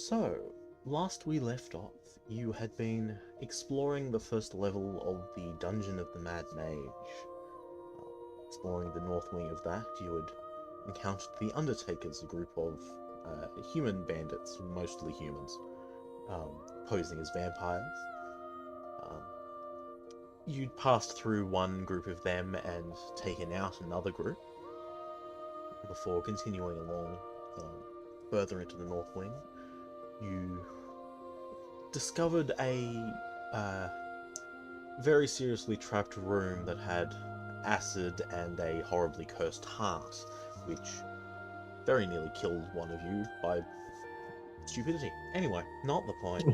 So, last we left off, you had been exploring the first level of the Dungeon of the Mad Mage. Exploring the north wing of that, you had encountered the Undertakers, a group of human bandits, mostly humans, posing as vampires. You'd passed through one group of them and taken out another group before continuing along further into the north wing. You discovered a very seriously trapped room that had acid and a horribly cursed heart, which very nearly killed one of you by stupidity. Anyway, not the point.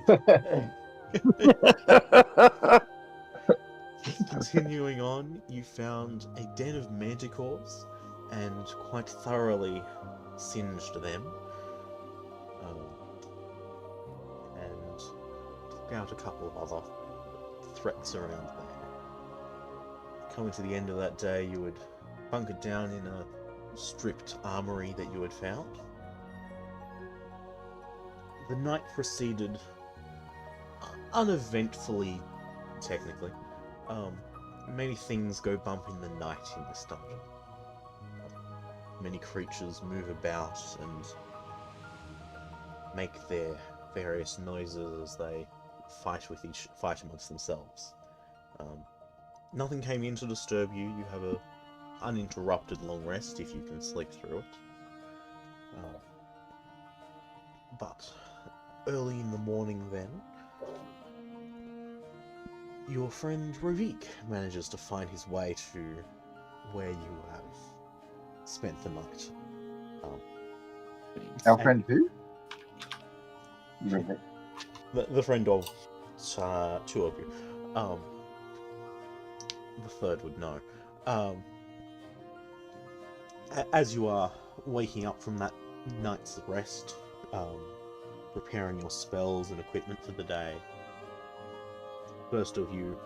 Continuing on, you found a den of manticores and quite thoroughly singed them. And took out a couple of other threats around there. Coming to the end of that day, you had bunkered down in a stripped armory that you had found. The night proceeded uneventfully, technically. Many things go bump in the night in this dungeon. Many creatures move about and make their various noises as they fight amongst themselves. Nothing came in to disturb you. You have a uninterrupted long rest if you can sleep through it. But early in the morning then, your friend Rovik manages to find his way to where you have spent the night. Our friend who? The friend of two of you. The third would know. As you are waking up from that night's rest, preparing your spells and equipment for the day, first of you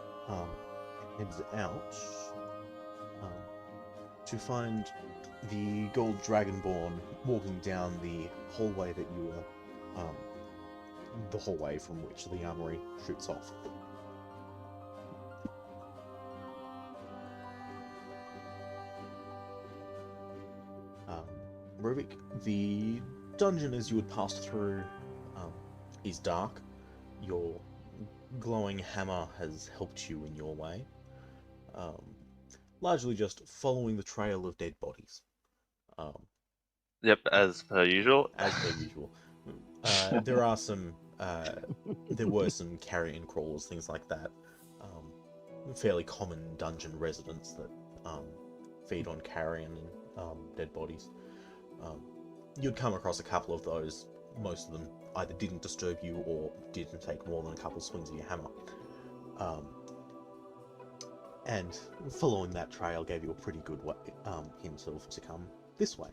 heads out to find the Gold Dragonborn walking down the hallway that you were, the hallway from which the armory shoots off. Rovik, the dungeon as you had passed through is dark. Your glowing hammer has helped you in your way. Largely just following the trail of dead bodies. Yep, as per usual. As per usual. There are some, there were some carrion crawlers, things like that. Fairly common dungeon residents that feed on carrion and dead bodies. You'd come across a couple of those. Most of them either didn't disturb you or didn't take more than a couple swings of your hammer. And following that trail gave you a pretty good hint to come this way.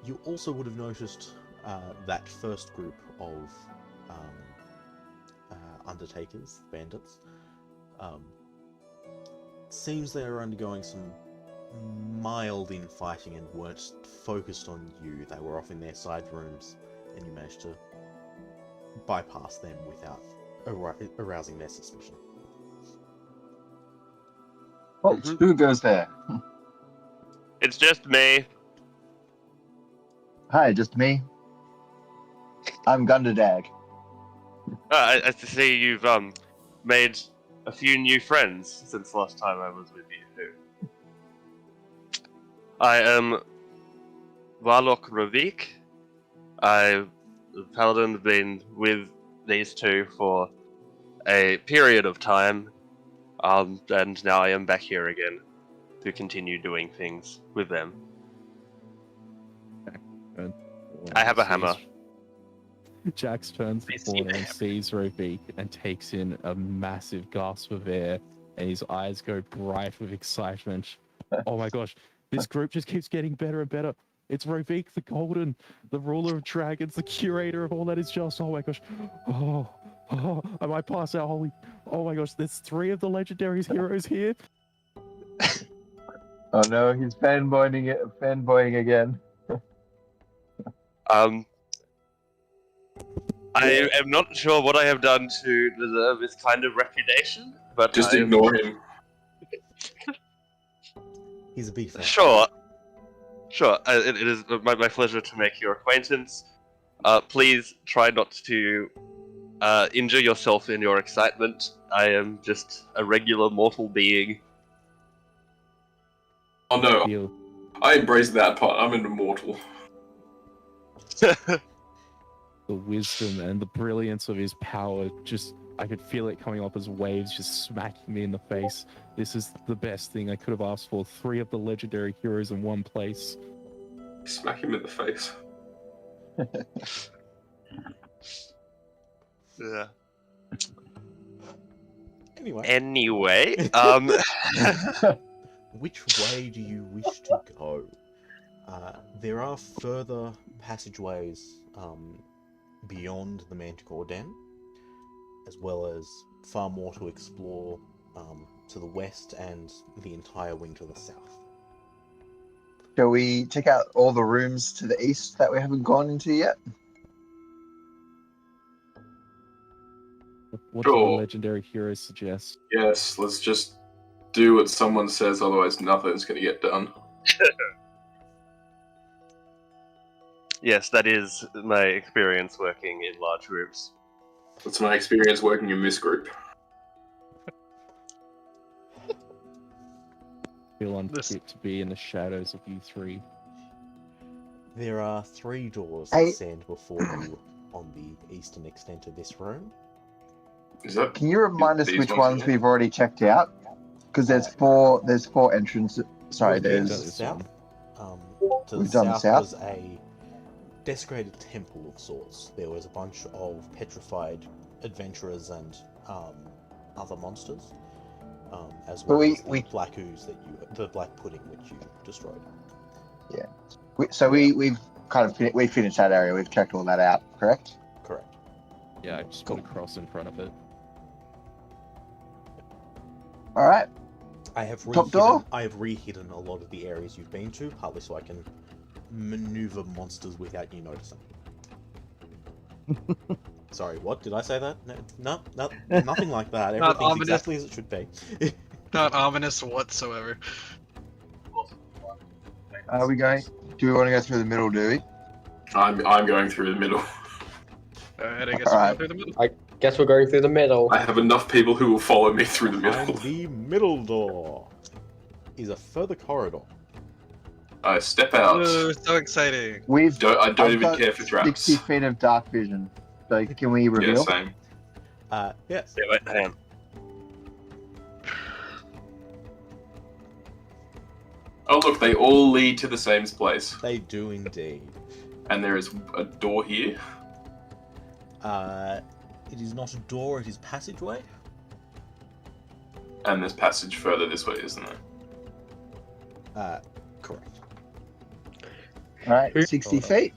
You also would have noticed that first group of Undertakers, bandits. Seems they are undergoing some mild infighting and weren't focused on you. They were off in their side rooms, and you managed to bypass them without arousing their suspicion. Well, who goes there? It's just me. Hi, just me. I'm Gundadag. I see you've made a few new friends since last time I was with you. I am Warlock Rovik. I've Paladin been with these two for a period of time, and now I am back here again to continue doing things with them. I have a hammer. Jax turns the corner and sees Rovik and takes in a massive gasp of air, and his eyes go bright with excitement. Oh my gosh, this group just keeps getting better and better. It's Rovik the Golden, the ruler of dragons, the curator of all that is just. Oh my gosh. Oh, I might pass out. Holy. Oh my gosh, there's 3 of the legendaries heroes here. Oh no, he's fanboying again. I am not sure what I have done to deserve this kind of reputation, but Just I am ignore him. He's a big fan. sure. Sure, it is my pleasure to make your acquaintance. Please try not to injure yourself in your excitement. I am just a regular mortal being. Oh no, Feel I embrace that part. I'm an immortal. the wisdom and the brilliance of his power. Just, I could feel it coming up as waves, just smacking me in the face. This is the best thing I could have asked for. 3 of the legendary heroes in one place. Smack him in the face. Yeah. Anyway, Anyway, which way do you wish to go? There are further passageways beyond the Manticore Den, as well as far more to explore to the west and the entire wing to the south. Shall we check out all the rooms to the east that we haven't gone into yet? What do the Sure. legendary heroes suggest? Yes, let's just do what someone says, otherwise nothing's gonna get done. yes, that is my experience working in large groups. That's my experience working in this group. Feel unfit to be in the shadows of you 3. There are 3 doors Hey. that stand before you on the eastern extent of this room. Is that? Can you remind us These which ones ones again? we've already checked out? Because there's 4 entrances. Sorry, We've been to there's the this south. To We've the done the south south. was a desecrated temple of sorts. There was a bunch of petrified adventurers and other monsters, as But well as the we- black ooze the black pudding which you destroyed. we've kind of we finished that area. We've checked all that out, correct? Correct. Yeah, I just put a cross in front of it. All right. I have Top door? rehidden a lot of the areas you've been to, partly so I can maneuver monsters without you noticing. Sorry, what? Did I say that? No, nothing like that. Not Everything's ominous. exactly as it should be. Not ominous whatsoever. Are we going? Do we want to go through the middle? Do we? I'm going through the middle. Alright, I guess Alright. we'll go through the middle. Guess we're going through the middle. I have enough people who will follow me through the Behind middle. the middle door is a further corridor. I step out. Ooh, so exciting. I don't I've even got care for traps. 60 feet of dark vision. So can we Yeah, reveal? same. Yes. Yeah, wait, hang on. Oh look, they all lead to the same place. They do indeed. And there is a door here. It is not a door, it is passageway. And there's passage further this way, isn't there? Correct. All right, 60 feet.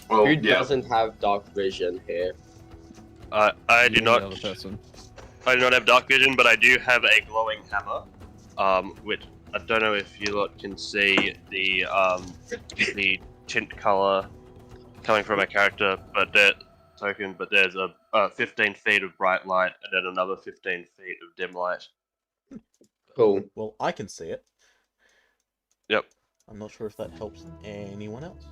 Well, Who yeah. doesn't have dark vision here? I do You, not. the other person. I do not have dark vision, but I do have a glowing hammer. Which I don't know if you lot can see the tint color coming from my character, but there's a 15 feet of bright light and then another 15 feet of dim light. Cool. Well, I can see it. Yep. I'm not sure if that helps anyone else.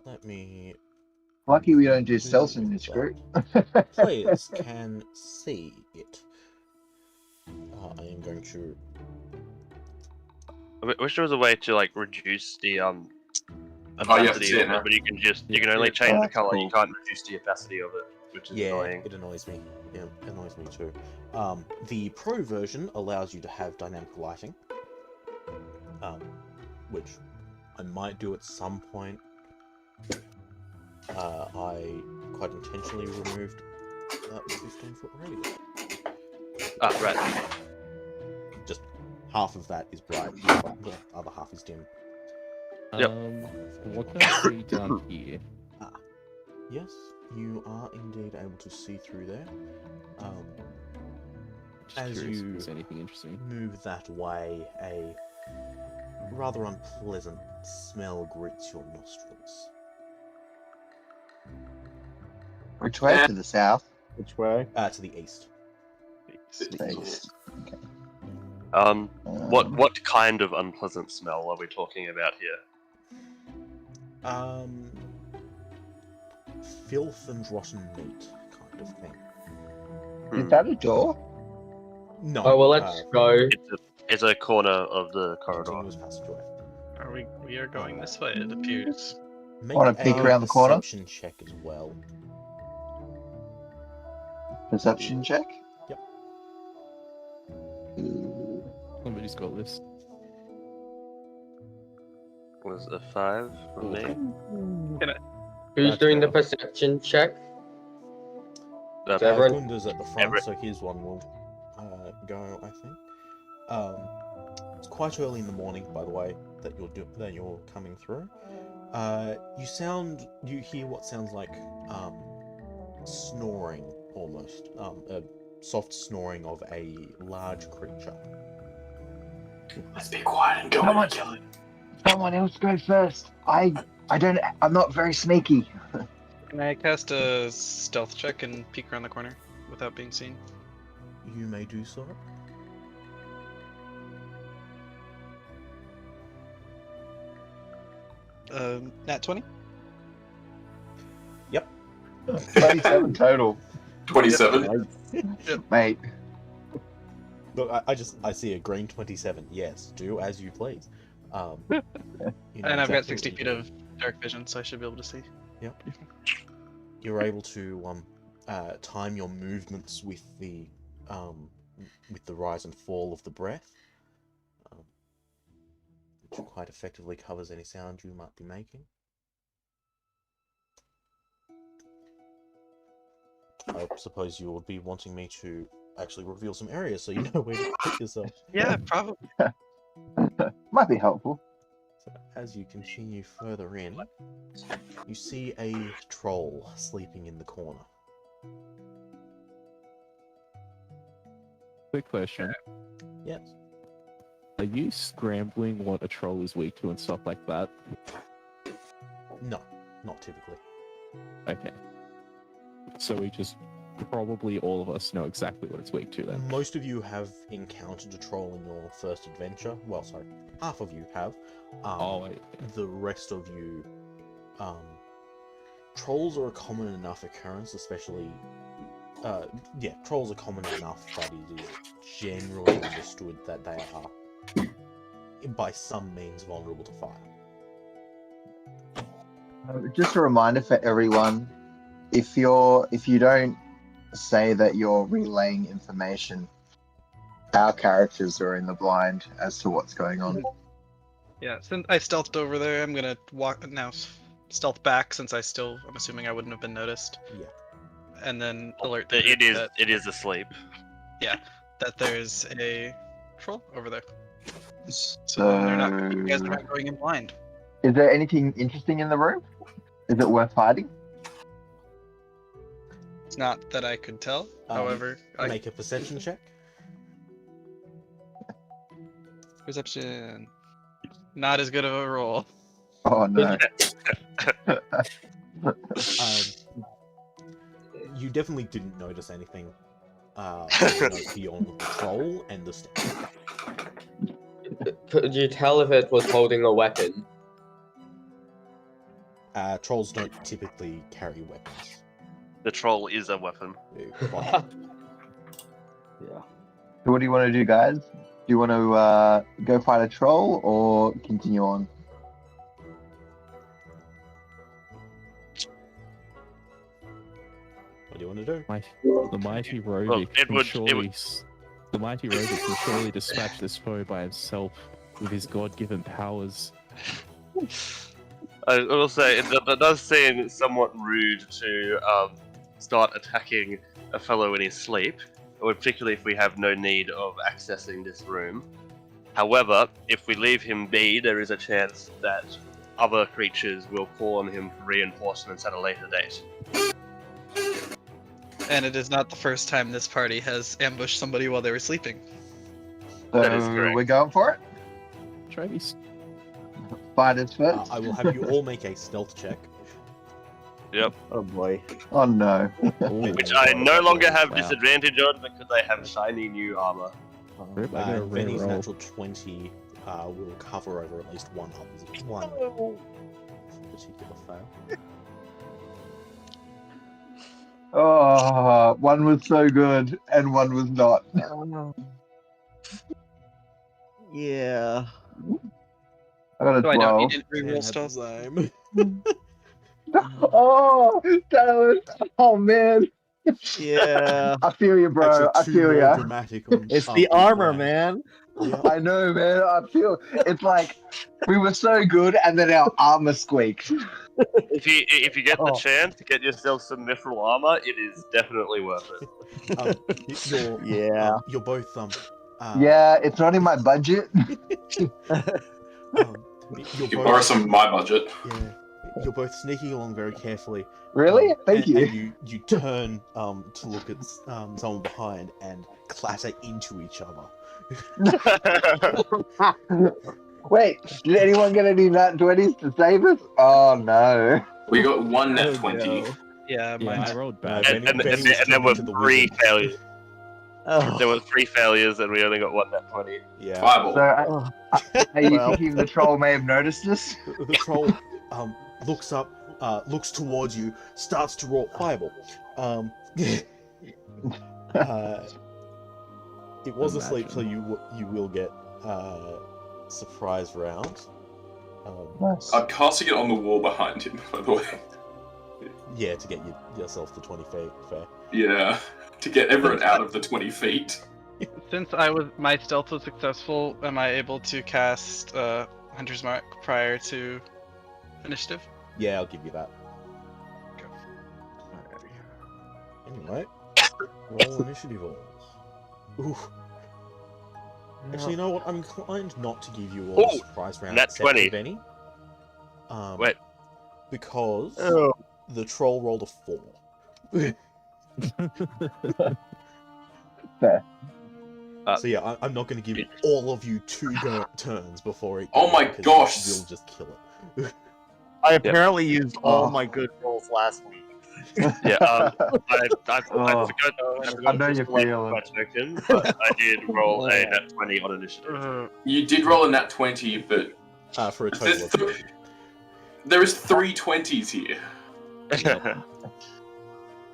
Let me... Lucky we don't do stealth in this group. Players can see it. I am going to... I wish there was a way to like reduce the Oh, you have to opacity see it of now. it, but you can Yeah. only change Oh, the that's color. cool. You can't reduce the opacity of it, which is Yeah, annoying. it annoys me. Yeah, it annoys me too. The Pro version allows you to have dynamic lighting, which I might do at some point. I quite intentionally removed that 15-foot radius. Ah, right. Just half of that is bright, the other half is dim. Yep. What can I see down here? Yes, you are indeed able to see through there. Just As curious you- if there's anything interesting. Move that way, a rather unpleasant smell greets your nostrils. Which way? To the south? Which way? To the east. To the east. What kind of unpleasant smell are we talking about here? Filth and rotten meat kind of thing. Is that a door? No. Oh well, let's go. It's a corner of the corridor. Continuous passageway. We are going this way, it appears. Make Wanna peek a around the corner? perception check as well. Perception check? Yep. Somebody's got this. Was a 5 from me. Who's doing the perception check? Everyone- Gunda's at the front, so his one will go, I think. It's quite early in the morning, by the way, that you're coming through. You hear what sounds like snoring almost, a soft snoring of a large creature. Let's be quiet and go in and kill it. Someone else go first. I'm not very sneaky. Can I cast a stealth check and peek around the corner without being seen? You may do so. Nat 20? Yep. 27 total. 27. Mate. Look, I see a green 27. Yes, do as you please. You know And I've got exactly 60 what feet you're of dark vision, so I should be able to see. Yep. You're able to time your movements with the rise and fall of the breath, which quite effectively covers any sound you might be making. I suppose you would be wanting me to actually reveal some areas so you know where to put yourself. Yeah, probably. Might be helpful. So as you continue further in, you see a troll sleeping in the corner. Quick question. Yes. Are you scrambling what a troll is weak to and stuff like that? No, not typically. Okay. So we just probably all of us know exactly what it's weak to then. Most of you have encountered a troll in your first adventure. Well, sorry, half of you have. The rest of you, trolls are a common enough occurrence, especially. Trolls are common enough that it is generally understood that they are, by some means, vulnerable to fire. Just a reminder for everyone, if you don't say that you're relaying information, our characters are in the blind as to what's going on. Yeah, since I stealthed over there, I'm gonna stealth back since I'm assuming I wouldn't have been noticed. Yeah. And then alert the It group is. that, It is asleep. that there's a troll over there. So, You guys are not going in blind. is there anything interesting in the room? Is it worth hiding? It's not that I could tell. However, Make a perception check. perception, not as good of a roll. Oh no. You definitely didn't notice anything beyond the troll and the staff. Could you tell if it was holding a weapon? Trolls don't typically carry weapons. The troll is a weapon. So what do you want to do, guys? Do you want to go fight a troll or continue on? What do you want to do? The mighty Rovic Well, the mighty Rovic can surely dispatch this foe by himself with his god-given powers. I will say that does seem somewhat rude to start attacking a fellow in his sleep, or particularly if we have no need of accessing this room. However, if we leave him be, there is a chance that other creatures will call on him for reinforcements at a later date. And it is not the first time this party has ambushed somebody while they were sleeping. So That is correct. we're going for it? Travis. Fighters first? I will have you all make a stealth check. Yep. Oh boy. Oh no. Which I no longer have Wow. disadvantage on because I have shiny new armor. Rip, I got a rare Benny's roll. natural 20 will cover over at least one particular fail. Oh, one was so good and one was not. Yeah. I got a So I know he 12. didn't Ken reroll had the stealth. same. Oh, damn it. Oh man. Yeah. I feel you, bro. Actually, I two feel more ya. dramatic on It's the after armor, that. man. Yeah. I know, man. I feel it's like we were so good and then our armor squeaked. If you get the Oh. chance to get yourself some mithril armor, it is definitely worth it. You're both Yeah, it's not in my budget. You're You borrow both some of my budget. you're both sneaking along very carefully. Really? Thank and, you. And you turn to look at someone behind and clatter into each other. Wait, did anyone get any nat 20s to save us? Oh no. We got one net Oh, 20. no. Yeah, Yeah, mine I too. rolled No, bad. and Benny was there were talking to the 3 wizard. failures. Oh. There were 3 failures, and we only got 1 net 20. Yeah. Fireball. So are you Well. thinking the troll may have noticed us? The troll looks up, looks towards you, starts to roll fireball. It was asleep, so you will get surprise round. Nice. I'm casting it on the wall behind him, by the way. Yeah, to get yourself to 20 feet. Fair. Yeah. To get everyone out of the 20 feet. Since my stealth was successful, am I able to cast Hunter's Mark prior to initiative? Yeah, I'll give you that. Okay. Anyway, roll initiative rolls. Ooh. Actually, you know what? I'm inclined not to give you all Ooh, the surprise round nat except 20. for Benny. Wait. Because Oh. the troll rolled a 4. Fair. So yeah, I'm not going to give all of you 2 turns before it. Oh my because gosh. You'll just kill it. I apparently used all Oh. my good rolls last week. Yeah, I forgot Oh. I know to you select feel my it. token, but I did roll a net 20 on initiative. You did roll a nat 20, but For a total of there is 3 20s here.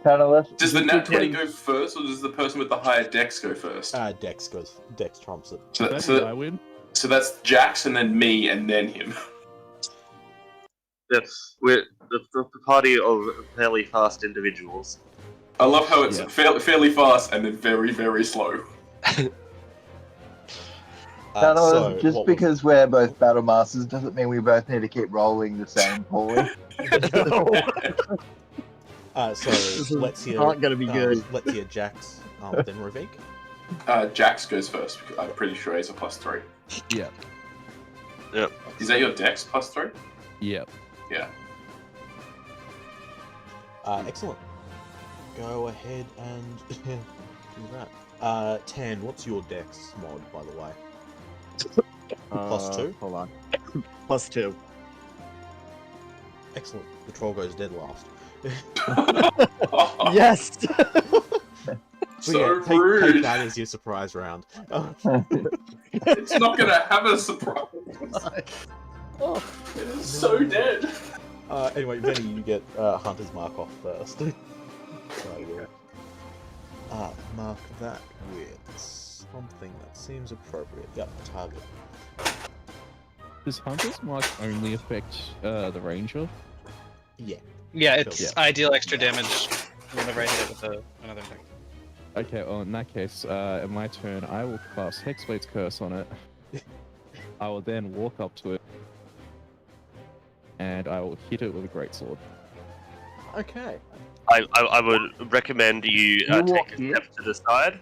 Catalyst. Does the nat 20 go first, or does the person with the higher dex go first? Dex trumps it. So, I so, win. so that's Jax, and then me, and then him. Yes, we're the party of fairly fast individuals. I love how it's Yeah. fairly fast and then very, very slow. Catalyst, So, just what was- because we're both battle masters doesn't mean we both need to keep rolling the same poorly. So This is let's hear. not gonna be good. Let's hear Jax, then Ravik. Jax goes first, because I'm pretty sure he's a +3. Yeah. Is that your dex +3? Yeah. Yeah. Excellent. Go ahead and do that. Tan, what's your Dex mod, by the way? +2? Hold on. +2. Excellent. The troll goes dead last. Yes. So So yeah, take rude. that as your surprise round. It's not gonna have a surprise. Oh. It is so dead. Anyway, Benny, you get Hunter's Mark off first. So we'll mark that with something that seems appropriate. Yep, target. Does Hunter's Mark only affect the ranger? Yeah. Yeah, it's Yeah. I deal extra damage whenever I hit it with another thing. Okay, well in that case, in my turn, I will cast Hexblade's Curse on it. I will then walk up to it, and I will hit it with a greatsword. Okay. I would recommend you You walk take a here? step to the side.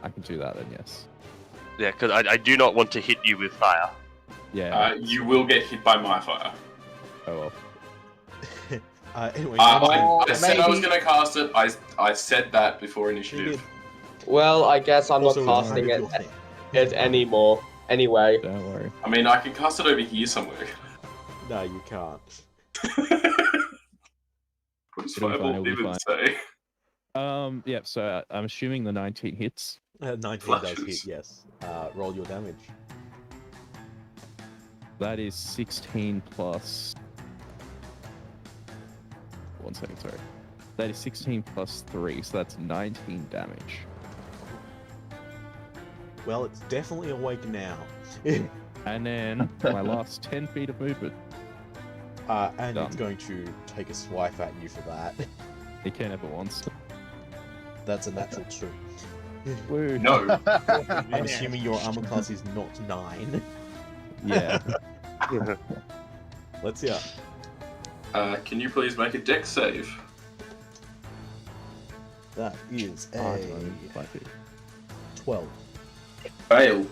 I can do that then, yes. Yeah, because I do not want to hit you with fire. Yeah. You will get hit by my fire. Oh well. Anyway, I said I was maybe- gonna cast it. I said that before you initiative. Well, I guess I'm not also casting remember it, your thing. it anymore. Anyway. Don't worry. I mean, I can cast it over here somewhere. No, you can't. What does It'll be fine, Fireball it'll be even fine. say? Yeah, so I'm assuming the 19 hits. 19 does Flashes. hit, yes. Roll your damage. That is 16 plus. 1 second, sorry. That is 16 plus 3, so that's 19 damage. Well, it's definitely awake now. And then my last 10 feet of movement. And Done. it's going to take a swipe at you for that. It can have it once. That's a natural 2. Woo. No. I'm assuming your armor class is not 9. Yeah. Let's hear. Can you please make a dex save? That is Oh, a I don't know, 5 feet. 12. Fail.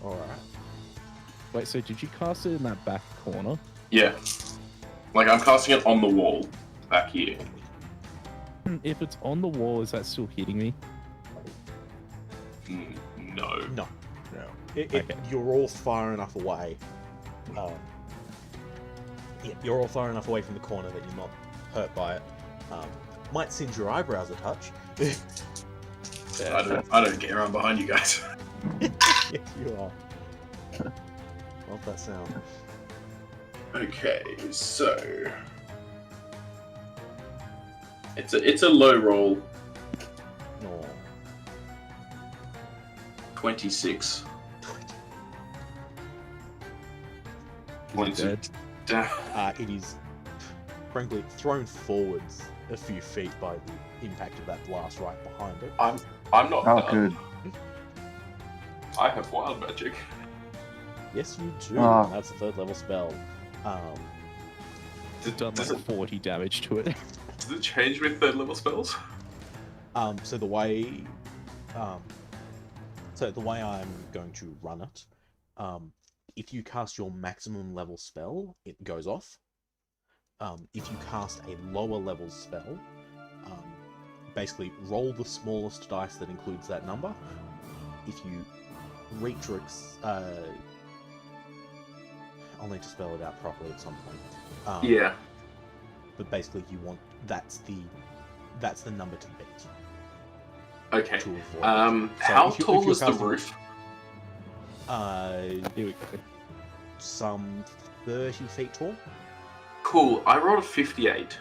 Alright. Wait, so did you cast it in that back corner? Yeah. Like, I'm casting it on the wall back here. If it's on the wall, is that still hitting me? No. No. Okay. You're all far enough away. You're all far enough away from the corner that you're not hurt by it. Might singe your eyebrows a touch. I don't get around behind you guys. Yes, you are. What's that sound? Okay, so it's a low roll. No. 26. Is it dead? It is, frankly, thrown forwards a few feet by the impact of that blast right behind it. I'm not Oh, done. good. I have wild magic. Yes, you do. Ah. That's a 3rd level spell. Done Does like it 40 damage to it. does it change with 3rd level spells? So the way, I'm going to run it, if you cast your maximum level spell, it goes off. If you cast a lower level spell, basically roll the smallest dice that includes that number. If you reach your I'll need to spell it out properly at some point. Yeah. But basically, that's the number to beat. Okay. To avoid it. How if tall you're is the casting- roof? Here we go. Some 30 feet tall. Cool. I rolled a 58.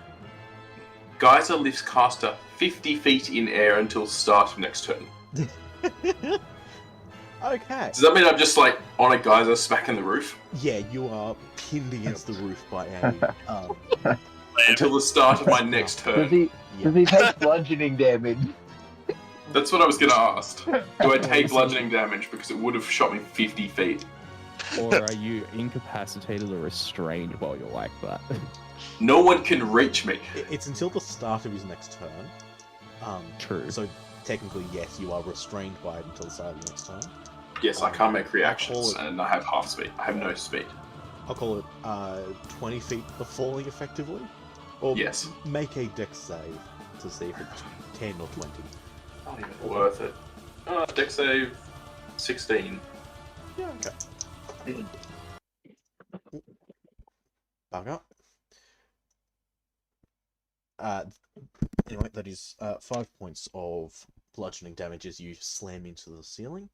Geyser lifts caster 50 feet in air until start of next turn. Okay. Does that mean I'm just like on a geyser smacking the roof Yeah, you are pinned against the roof by a. until the start of my next Does turn? he Yeah. take bludgeoning damage? That's what I was going to ask. Do I take bludgeoning damage because it would have shot me 50 feet? Or are you incapacitated or restrained while you're like that? No one can reach me. It's until the start of his next turn. True. So technically, yes, you are restrained by it until the start of the next turn. Yes, I can't make reactions, I'll call and I have half speed. I have no speed. I'll call it 20 feet of falling effectively. Or Yes. make a dex save to see if it's 10 or 20. Not even worth it. Dex save 16. Yeah, okay. Back up. Anyway, that is 5 points of bludgeoning damage as you slam into the ceiling.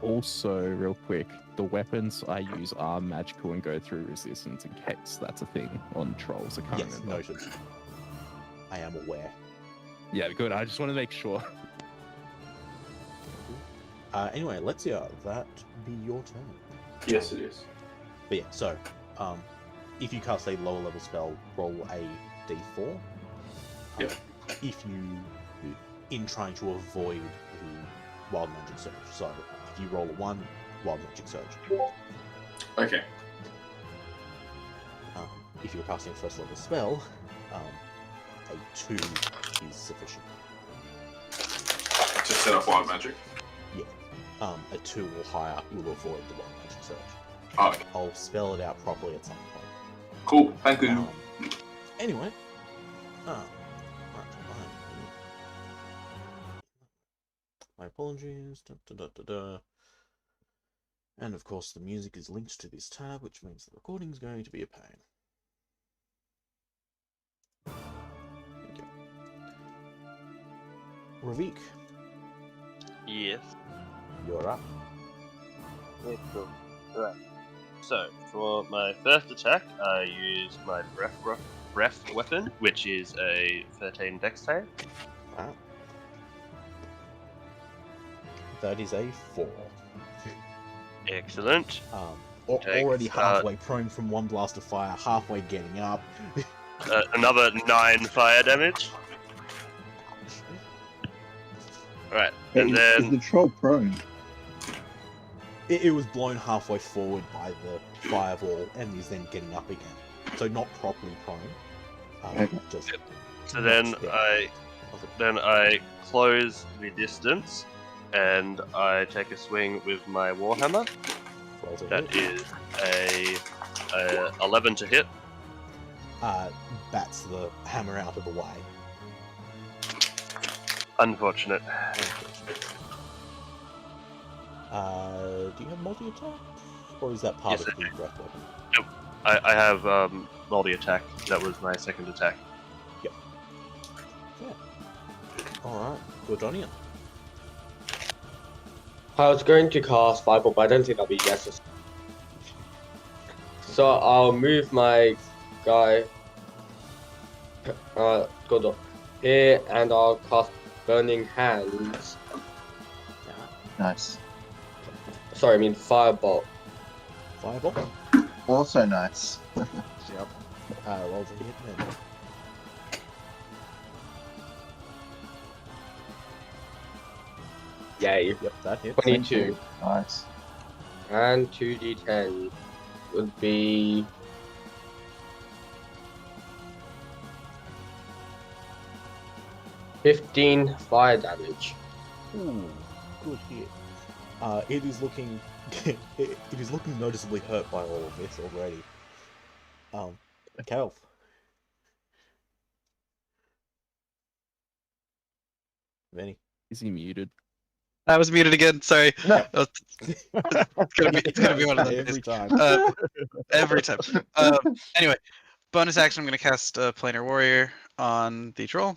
Also, real quick, the weapons I use are magical and go through resistance in case that's a thing on trolls. I can't Yes, remember. noted. I am aware. Yeah, good. I just want to make sure. Anyway, let's that be your turn. Yes, it is. But yeah, so if you cast a lower level spell, roll a d4. Yep. If you, in trying to avoid the wild magic surge, so if you roll a 1, wild magic surge. Okay. If you're casting a 1st level spell, a 2 is sufficient. To set up wild magic. A 2 or higher will avoid the wild magic surge. Oh, okay. I'll spell it out properly at some point. Cool. Thank you. Anyway, right, my apologies. And of course, the music is linked to this tab, which means the recording is going to be a pain. Okay. Ravik, Yes. you're up. Yeah, cool. Right. So, for my first attack, I use my breath weapon, which is a 13 dex save. Wow. That is a 4. Excellent. Already Takes, halfway prone from one blast of fire, halfway getting up. Another 9 fire damage. Right, and Is then the troll prone? It was blown halfway forward by the fireball and is then getting up again. So not properly prone. Okay. Just so then knocked down. I close the distance, and I take a swing with my warhammer. Roll to That hit. is a 11 to hit. Bats the hammer out of the way. Unfortunate. Do you have multi-attack? Or is that part Yes, of I the breath weapon? I have multi-attack. That was my second attack. Yeah. Alright, good on you. I was going to cast Bible, but I don't think that'll be necessary. So I'll move my guy go up here, and I'll cast Burning Hands. Nice. Sorry, I mean Firebolt. Fireball. Also nice. Yep. Roll to hit then. Yay. Yep, that hits. 22. Nice. And 2d10 would be 15 fire damage. Ooh, good hit. It is looking it is looking noticeably hurt by all of this already. Kelf. Vinny. Is he muted? I was muted again. Sorry. No. It's gonna be one of those Every days. time. Every time. Anyway, bonus action. I'm gonna cast Planar Warrior on the troll,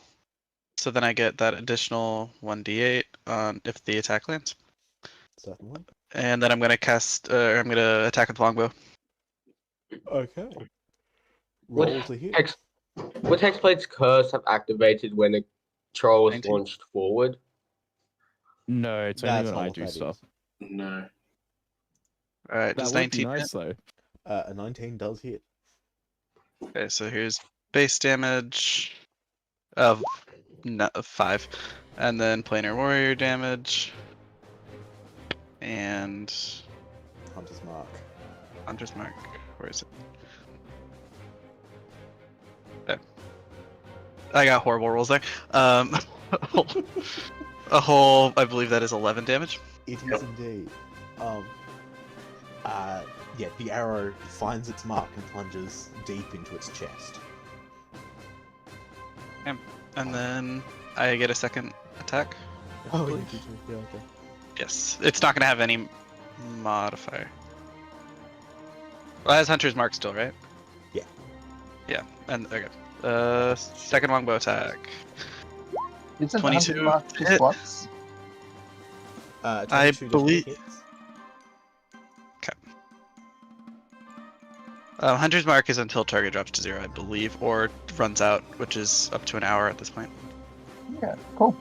so then I get that additional 1d8 on if the attack lands, Certainly. and then I'm gonna cast. I'm gonna attack with longbow. Okay. What Roll to hit. Hex, would Hexblade's curse have activated when a troll is 19. launched forward? No, it's only That's when not I what do that stuff. No. All right, That does would 19 be nice hit? though. A 19 does hit. Okay, so here's base damage of 5, and then Planar Warrior damage, and Hunter's Mark. Hunter's Mark. Where is it? There. I got horrible rolls there. A whole, I believe that is 11 damage. It is indeed. Yeah, the arrow finds its mark and plunges deep into its chest. And then I get a second attack. Oh, yeah, believe. did you? Yeah, okay. Yes, it's not gonna have any modifier. Well, it has Hunter's Mark still, right? Yeah. Yeah, and okay. Second longbow attack. Isn't 22 100 mark just hit. once? I 22 does not believe- hit. Hunter's Mark is until target drops to 0, I believe, or runs out, which is up to an hour at this point. Yeah, cool.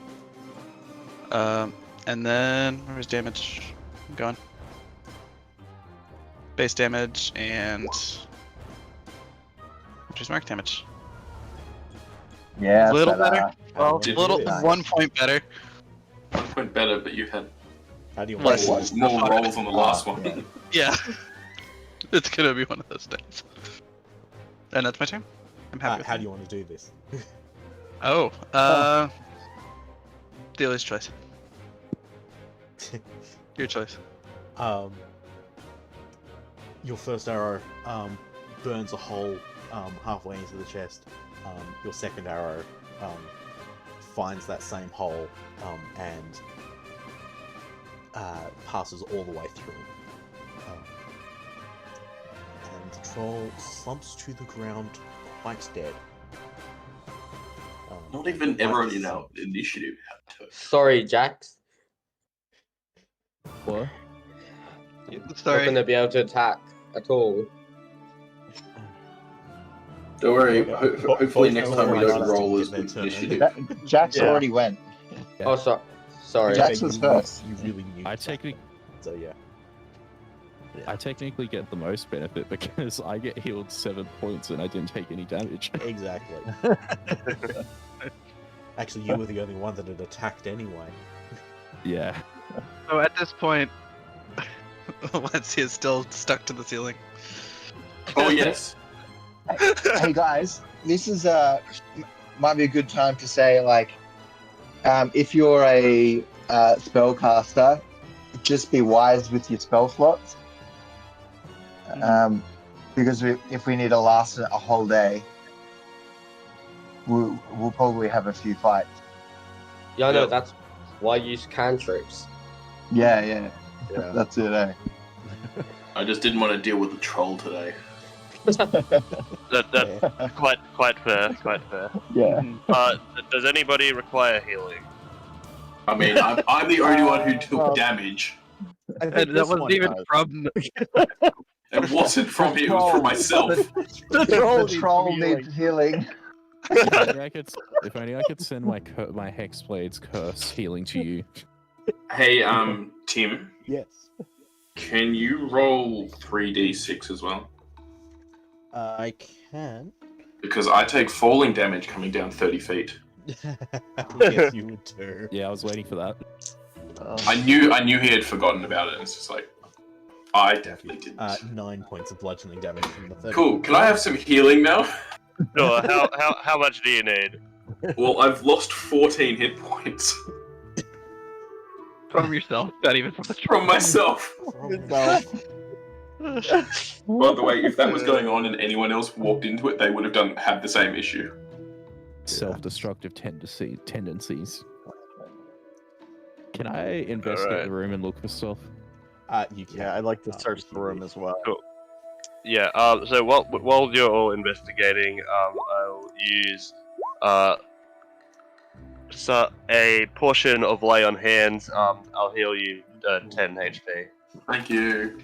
And then where's damage going? Base damage and Hunter's Mark damage. Yeah, Little better. Well, Did little you? 1 point better. 1 point better, but you had How do you Less. want to more rolls on the last one. Yeah. Yeah, it's gonna be one of those days. And that's my turn. I'm happy. with How that. do you want to do this? Dealer's choice. Your choice. Your first arrow burns a hole halfway into the chest. Your second arrow finds that same hole and passes all the way through. troll slumps to the ground, quite dead. Not even everyone in our initiative had to. Sorry, Jax. What? Not Sorry. gonna be able to attack at all. Don't worry. Yeah. Hopefully next time we don't Both roll as didn't get their initiative. Jack's Yeah. already went. Yeah. Oh, sorry. Jax was first. You really knew. I that. technically, So yeah. I technically get the most benefit because I get healed 7 points and I didn't take any damage. Exactly. Actually, you were the only one that had attacked anyway. Yeah. So at this point, Valencia is still stuck to the ceiling. Oh yes. Hey guys, this is might be a good time to say like, if you're a spellcaster, just be wise with your spell slots. Because if we need to last a whole day, we'll probably have a few fights. Yeah, I know, Yeah. that's why I use cantrips. Yeah, Yeah. that's it. Eh? I just didn't want to deal with the troll today. That's quite fair. Quite fair. Yeah. Does anybody require healing? I mean, I'm the only one who took well- damage. I think And that this wasn't one even does. from. It wasn't from me, it was from myself. The troll troll needs needs healing. If only I could send my my Hexblade's curse healing to you. Hey, Tim, Yes. can you roll 3d6 as well? I can. Because I take falling damage coming down 30 feet. Yes, you would do. Yeah, I was waiting for that. I knew he had forgotten about it, and it's just like, I definitely didn't. 9 points of bludgeoning damage from the 30. Cool. Can I have some healing now? Sure. How much do you need? Well, I've lost 14 hit points From yourself, not even from the troll. from myself. By the way, if that was going on and anyone else walked into it, they would have had the same issue. Self-destructive tendencies. Can I investigate Alright. the room and look for stuff? You can. Yeah, I'd like to search if the you room wish. as well. Yeah. So while you're all investigating, I'll use so a portion of lay on hands. I'll heal you 10 HP. Thank you.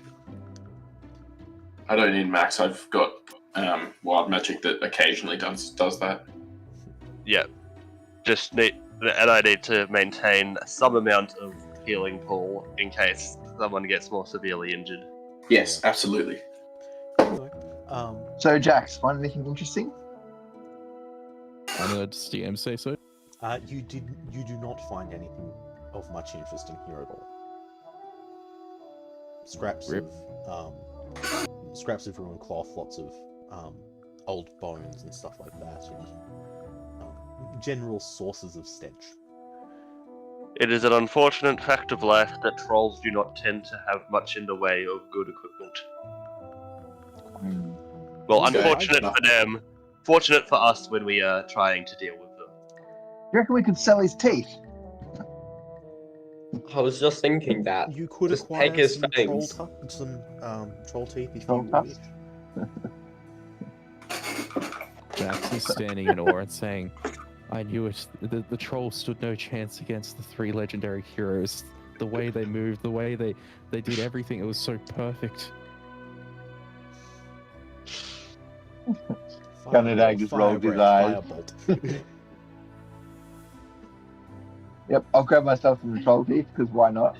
I don't need max. I've got wild magic that occasionally does that. Yeah. Just need, and I need to maintain some amount of healing pool in case someone gets more severely injured. Yes, absolutely. Anyway, So, Jax, find anything interesting? I know it's DM say so. you do not find anything of much interest in here at all. Scraps Rip. of ruined cloth, lots of old bones and stuff like that, and general sources of stench. It is an unfortunate fact of life that trolls do not tend to have much in the way of good equipment. Well, Okay. unfortunate for them, fortunate for us when we are trying to deal with them. You reckon we could sell his teeth? I was just thinking that. You could Just acquire take his some fangs. troll teeth if Troll you tusks? wish. Jax is standing in awe and saying, I knew it. The troll stood no chance against the 3 legendary heroes. The way they moved, the way they did everything, it was so perfect. Gunnedag just rolled his eyes. Firebolt. Yep, I'll grab myself some troll teeth, because why not?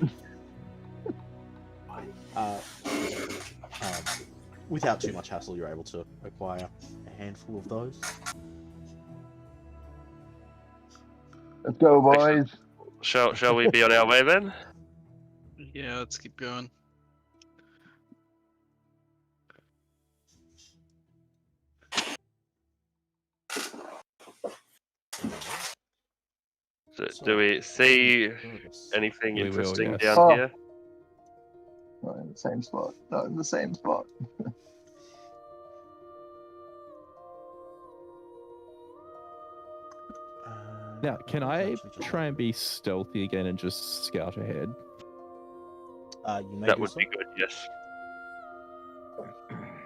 Without too much hassle, you're able to acquire a handful of those. Let's go, boys. Shall we be on our way then? Yeah, let's keep going. Do we see anything We will, interesting yes. down Oh. here? Not in the same spot. Not in the same spot. Now, can I actually just- try and be stealthy again and just scout ahead? You may That do would so. be good, yes.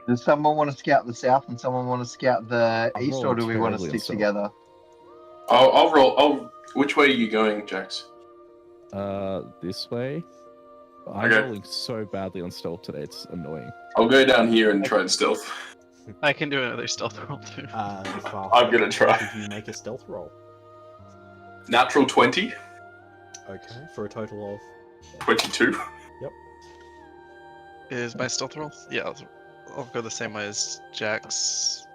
Does someone want to scout the south and someone want to scout the I'm east, or rolling do we want to terribly on stick stealth. together? I'll roll. Which way are you going, Jax? This way. I'm Okay. rolling so badly on stealth today, it's annoying. I'll go down here and try and stealth. I can do another stealth roll too. I'm gonna try. Did you make a stealth roll? Natural 20, Okay, for a total of 22. Is my stealth roll? Yeah, I'll go the same way as Jax.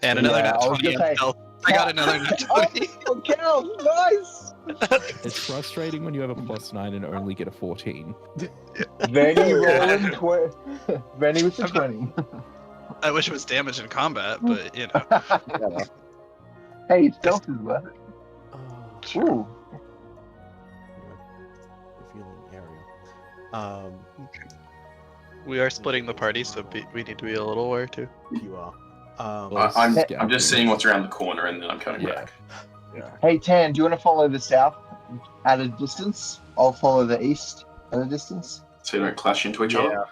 And Yeah, another nat I was 20 gonna on say- stealth. I got another nat 20. Oh, Cal, nice! It's frustrating when you have a +9 and only get a 14. Benny rolling Benny with the 20. I wish it was damage in combat, but you know. Hey, stealth is worth it. Oh, Ooh. revealing area. We are splitting the party, so we need to be a little aware too. You are. Well, I'm scouting. just seeing what's around the corner and then I'm coming Yeah. back. Hey, Tan, do you want to follow the south at a distance? I'll follow the east at a distance. So you don't clash into each Yeah. other.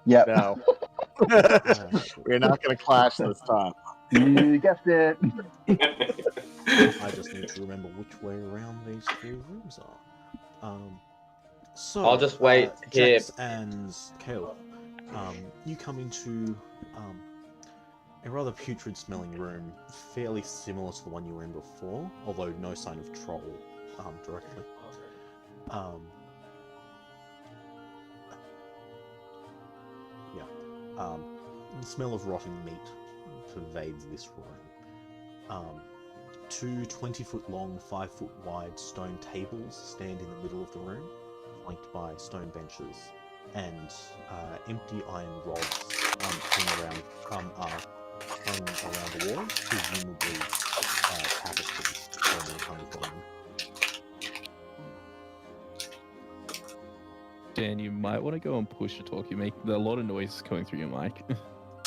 Yep. No. We're not going to clash this time. You guessed it. I just need to remember which way around these three rooms are. So I'll just wait here. Jax and Kale, you come into a rather putrid-smelling room, fairly similar to the one you were in before, although no sign of troll directly. The smell of rotting meat pervades this room. Two 20-foot-long, 5-foot-wide stone tables stand in the middle of the room, flanked by stone benches, and empty iron rods hung around the walls, presumably tapestries forming honeycomb. Dan, you might want to go and push to talk. You make a lot of noise coming through your mic.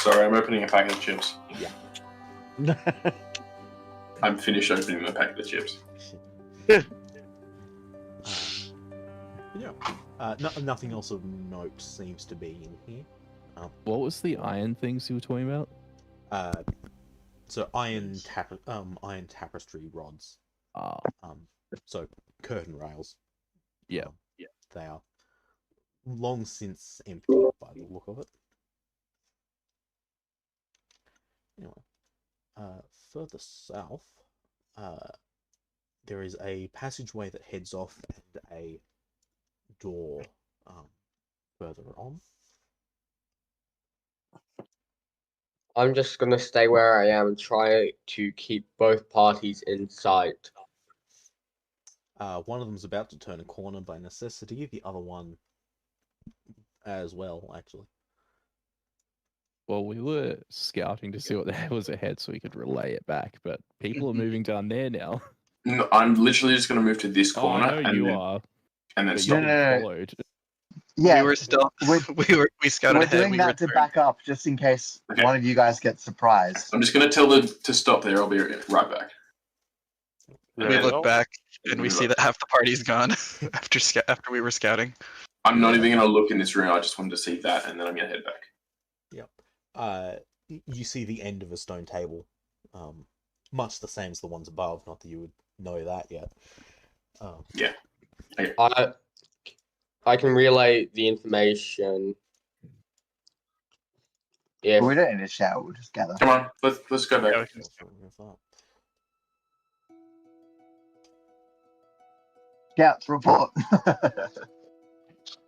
Sorry, I'm opening a packet of chips. Yeah. I'm finished opening the packet of chips. Nothing else of note seems to be in here. What was the iron things you were talking about? So iron tapestry rods. So curtain rails. Yeah. They are long since empty by the look of it. Anyway, further south, there is a passageway that heads off and a door further on. I'm just gonna stay where I am and try to keep both parties in sight. One of them's about to turn a corner by necessity, the other one as well, actually. Well, we were scouting to see what the hell was ahead so we could relay it back, but people are moving down there now. No, I'm literally just going to move to this corner I know and you then, are, and then but stop. you're No, no, no. followed. Yeah, We were still we scouted we're ahead. doing We that to returned. back up, just in case Okay. one of you guys gets surprised. I'm just going to tell them to stop there. I'll be right back. We Okay. look back and we Move see up. that half the party's gone after we were scouting. I'm not even going to look in this room. I just wanted to see that, and then I'm going to head back. Yep. You see the end of a stone table, much the same as the ones above. Not that you would know that yet. I can relay the information. If But we don't need a shower, we'll just gather. Come on, let's go back. Scouts, report.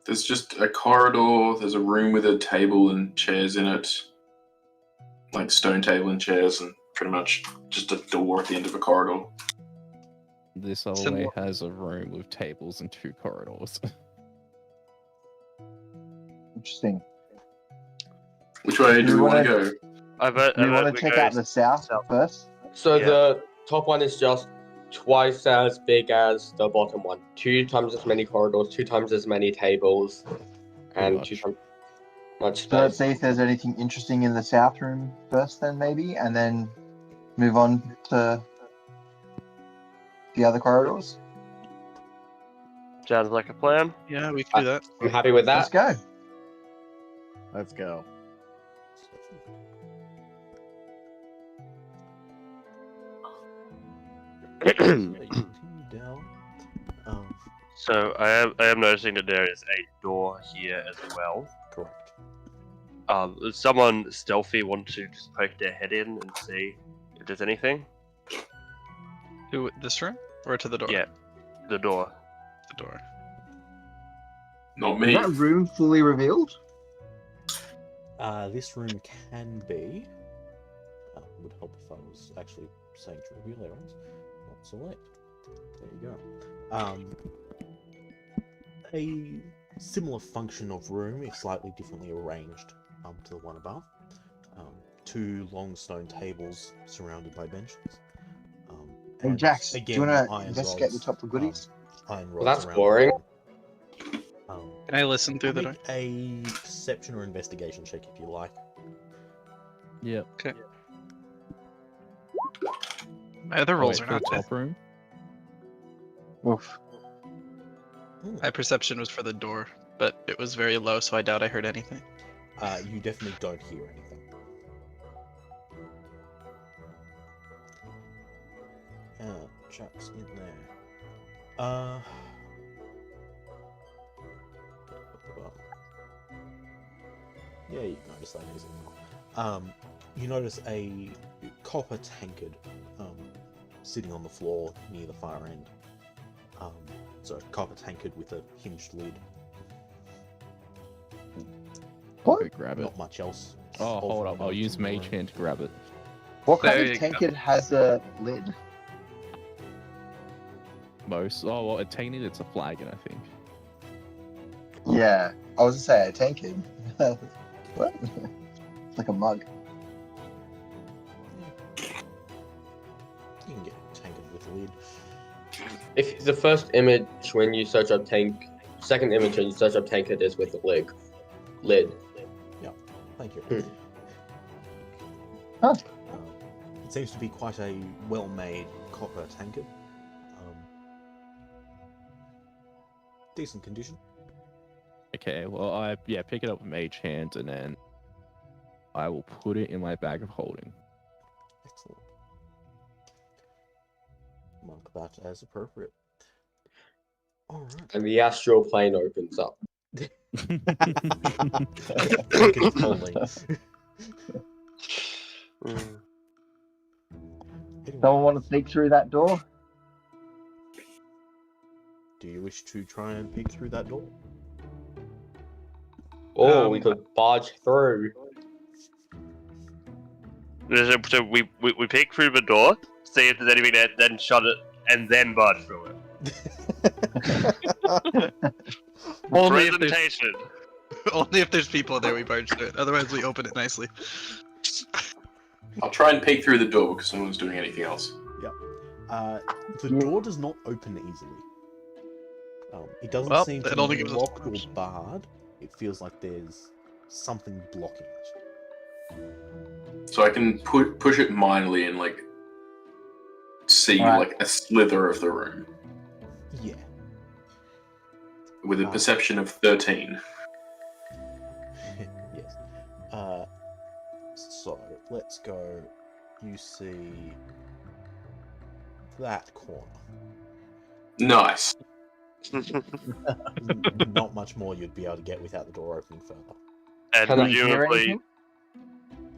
There's just a corridor. There's a room with a table and chairs in it, like stone table and chairs, and pretty much just a door at the end of a corridor. This other way has a room with tables and 2 corridors. Interesting. Which way do we want to go? I bet. Do you want to check out the south first? so, Yeah. the top one is just twice as big as the bottom one. 2 times as many corridors, 2 times as many tables, and Pretty 2 times much So let's space. see if there's anything interesting in the south room first, then maybe, and then move on to the other corridors. Sounds like a plan. Yeah, we can do that. I'm happy with Let's that. go. Let's go. Yeah, you continue down. So I am noticing that there is a door here as well. Correct. Does someone stealthy want to just poke their head in and see if there's anything? To this room or to the door? Yeah, the door. The door. Not Is me. that room fully revealed? This room can be. Would help if I was actually saying to reveal areas. Not select. There you go. A similar function of room, if slightly differently arranged to the one above. Two long stone tables surrounded by benches. Hey, And Jax, do you again, want to iron investigate the rods, top of goodies? Iron Well, rods that's around boring. the room. Can I listen through the door? Make a perception or investigation check if you like. Yep. My other rolls Wait, are for not the good. top room. Oof. My perception was for the door, but it was very low, so I doubt I heard anything. You definitely don't hear anything. Chuck's in there. Yeah, you notice that is you notice a copper tankard sitting on the floor near the far end. So a copper tankard with a hinged lid. What? Go grab it. Not much else. Oh, of hold up. I'll note use in the Mage room. Hand to grab it. What kind There of you go. tankard has a lid? Most. Oh, well, technically it's a flagon, I think. Yeah, I was gonna say a tankard. What? It's like a mug. You can get tankard with a lid. If the first image when you search up tank, second image when you search up tankard is with the lid. Thank you. Huh. It seems to be quite a well-made copper tankard. Decent condition. Okay, well, I pick it up with Mage Hand and then I will put it in my bag of holding. Excellent. Mark that as appropriate. Alright. And the astral plane opens up. Tankard's holding. Mm. Anyone Someone want else? to sneak through that door? Do you wish to try and peek through that door? Oh, we could barge through. So we peek through the door, see if there's anything there, then shut it, and then barge through it. Only if there's Presentation. only if there's people there we barge through it. Otherwise we open it nicely. I'll try and peek through the door because no one's doing anything else. The door does not open easily. It doesn't Well, seem it to only be gives us locked or one option. barred. It feels like there's something blocking it. So I can push it minorly and like see Alright. like a slither of the room Yeah. with a perception of 13. Yes. So let's go. You see that corner. Nice. Not much more you'd be able to get without the door opening further. And Can I hear presumably, anything?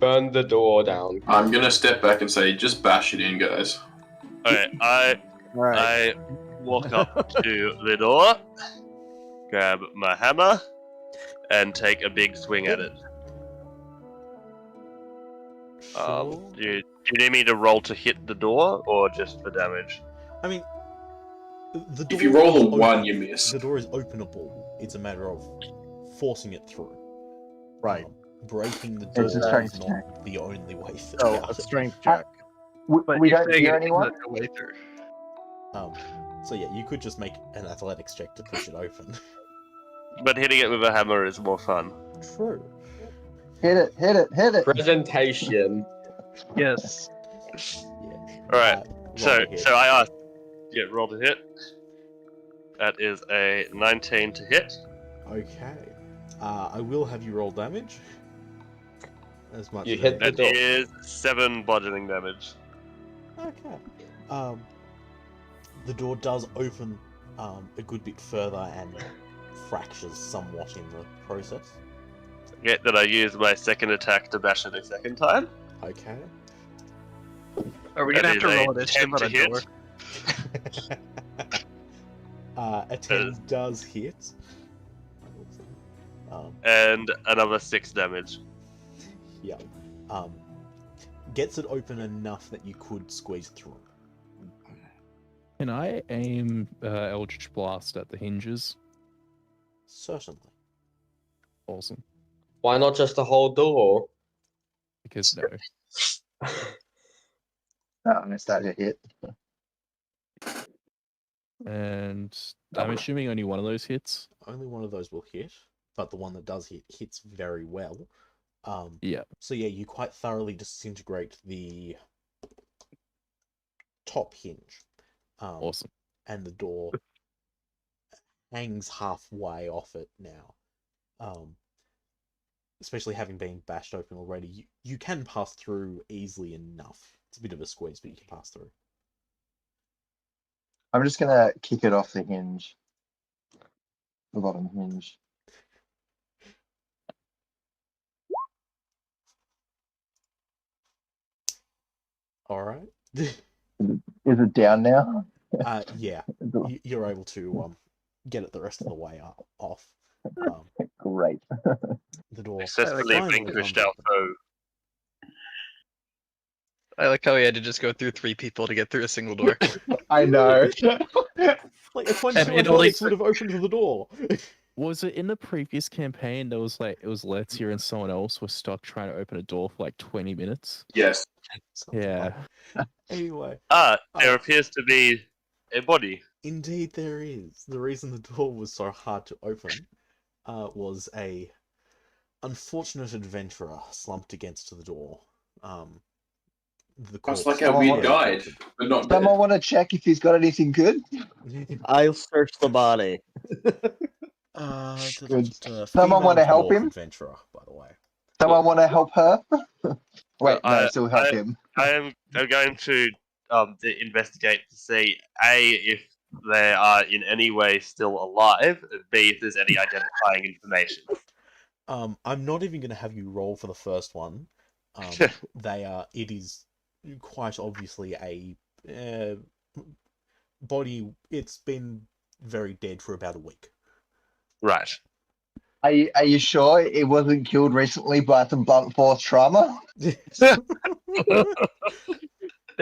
Burn the door down. I'm gonna step back and say, just bash it in, guys. okay, I walk up to the door, grab my hammer, and take a big swing at it. Sure. Do you need me to roll to hit the door, or just for damage? I mean, the door If you roll is a 1, open- you miss. The door is openable. It's a matter of forcing it through. Right. Breaking the door It's a is strength not the only way to So out a it. strength check. We you're don't saying hear it anyone? isn't a way through. So yeah, you could just make an athletics check to push it open. But hitting it with a hammer is more fun. True. Hit it, hit it, hit it! Presentation. Yes. Yeah. Alright, roll so to hit. so I asked. Yeah, roll to hit. That is a 19 to hit. Okay. I will have you roll damage. as much You as hit the anything. That door. is 7 bludgeoning damage. Okay. The door does open a good bit further and fractures somewhat in the process. Forget that I used my second attack to bash it a second time. Okay. Are we That gonna have is to a roll initiative 10 on to a hit. door? A 10 does hit. And another 6 damage. Yeah. Gets it open enough that you could squeeze through. Can I aim Eldritch Blast at the hinges? Certainly. Awesome. Why not just the whole door? Because no. Oh, I missed that hit. And I'm assuming only one of those hits. Only one of those will hit, but the one that does hit hits very well. Yeah. So yeah, you quite thoroughly disintegrate the top hinge. Awesome. And the door hangs halfway off it now. Especially having been bashed open already, you can pass through easily enough. It's a bit of a squeeze, but you can pass through. I'm just gonna kick it off the hinge. The bottom hinge. Alright. Is it down now? Yeah. You're able to get it the rest of the way off. Great. The door Successfully finally vanquished comes our open. foe. I like how we had to just go through 3 people to get through a single door. I know. Like a 22 And it athletics only- would have opened the door. Was it in the previous campaign? There was it was Letia and someone else were stuck trying to open a door for like 20 minutes. Yes. Something Yeah. like- Anyway, There appears to be a body. indeed there is. The reason the door was so hard to open was a unfortunate adventurer slumped against the door. The That's corpse like how we Someone- died, but not dead. Someone want to check if he's got anything good? I'll search the body. Someone wanna help him? Adventurer, by the way. Someone want to help her? Wait, no, I- still help him. I'm going to investigate to see A, if they are in any way still alive, and B, if there's any identifying information. I'm not even going to have you roll for the first one. It is quite obviously a body. It's been very dead for about a week. Right. Are you sure it wasn't killed recently by some blunt force trauma? They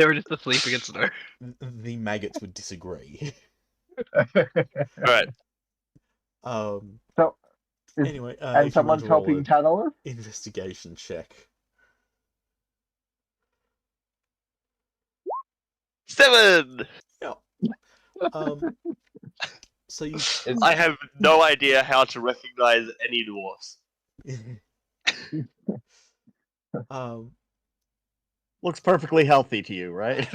were just asleep against the door. The maggots would disagree. Right. So, Anyway, and if you someone's want to roll helping an Tantalus? investigation check. 7! So you I have no idea how to recognize any dwarfs. Looks perfectly healthy to you, right?